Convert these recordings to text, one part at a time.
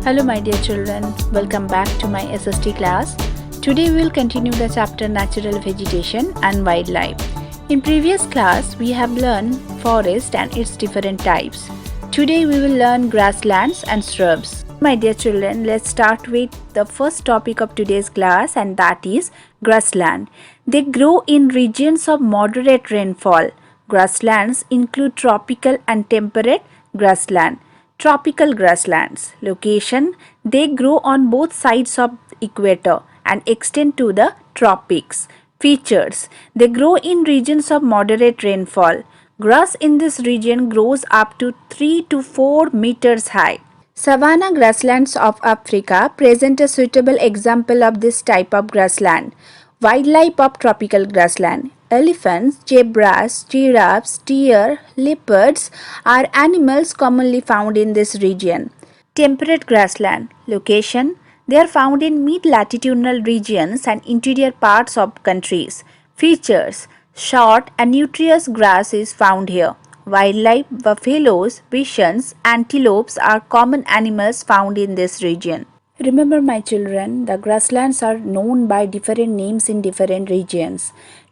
Hello my dear children, welcome back to my SST class. Today we will continue the chapter Natural Vegetation and Wildlife. In previous class we have learned forest and its different types. Today we will learn grasslands and shrubs. My dear children, let's start with the first topic of today's class, and that is grassland. They grow in regions of moderate rainfall. Grasslands include tropical and temperate grassland. Tropical grasslands. Location: they grow on both sides of equator and extend to the tropics. Features: they grow in regions of moderate rainfall. Grass in this region grows up to 3 to 4 meters high. Savanna grasslands of Africa present a suitable example of this type of grassland. Wildlife of tropical grassland. Elephants, zebras, giraffes, deer, leopards are animals commonly found in this region. Temperate grassland. Location: they are found in mid-latitudinal regions and interior parts of countries. Features: short and nutritious grass is found here. Wildlife: buffaloes, bisons, antelopes are common animals found in this region. Remember my children, the grasslands are known by different names in different regions.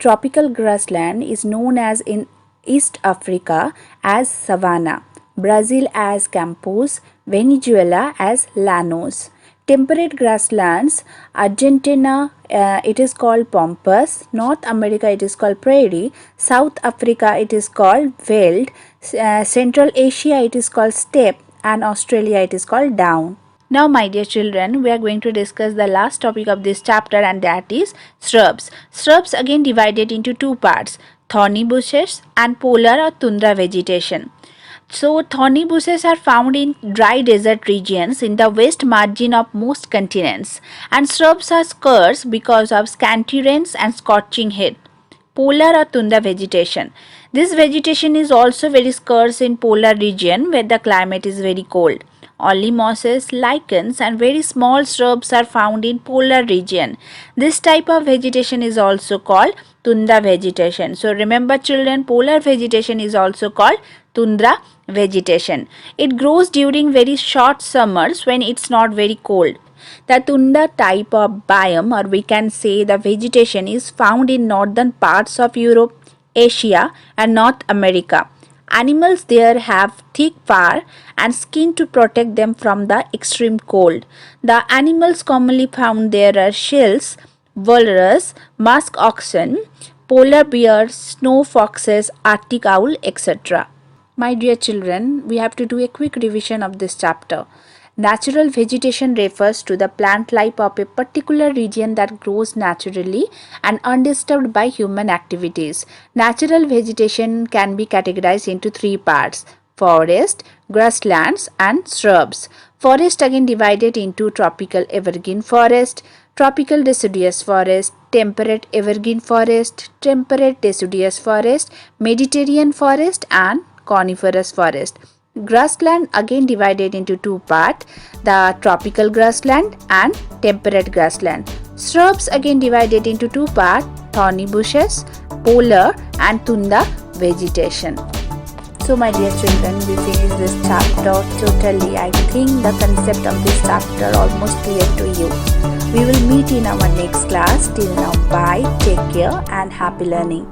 Tropical grassland is known as in East Africa as savanna, Brazil as campos, Venezuela as llanos. Temperate grasslands, Argentina it is called pampas, North America it is called prairie, South Africa it is called veld, Central Asia it is called steppe, and Australia it is called down. Now my dear children, we are going to discuss the last topic of this chapter, and that is shrubs. Shrubs again divided into two parts, thorny bushes and polar or tundra vegetation. So thorny bushes are found in dry desert regions in the west margin of most continents, and shrubs are scarce because of scanty rains and scorching heat. Polar or tundra vegetation. This vegetation is also very scarce in polar region where the climate is very cold. Only mosses, lichens and very small shrubs are found in polar region. This type of vegetation is also called tundra vegetation. So remember children, polar vegetation is also called tundra vegetation. It grows during very short summers when it's not very cold. The tundra type of biome, or we can say the vegetation, is found in northern parts of Europe, Asia and North America. Animals there have thick fur and skin to protect them from the extreme cold. The animals commonly found there are seals, walrus, musk oxen, polar bears, snow foxes, Arctic owl, etc. My dear children, we have to do a quick revision of this chapter. Natural vegetation refers to the plant life of a particular region that grows naturally and undisturbed by human activities. Natural vegetation can be categorized into three parts: forest, grasslands and shrubs. Forest again divided into tropical evergreen forest, tropical deciduous forest, temperate evergreen forest, temperate deciduous forest, Mediterranean forest and coniferous forest. Grassland again divided into two parts, the tropical grassland and temperate grassland. Shrubs again divided into two parts, thorny bushes, polar and tundra vegetation. So my dear children, we finished this chapter totally. I think the concept of this chapter almost clear to you. We will meet in our next class. Till now, bye, take care and happy learning.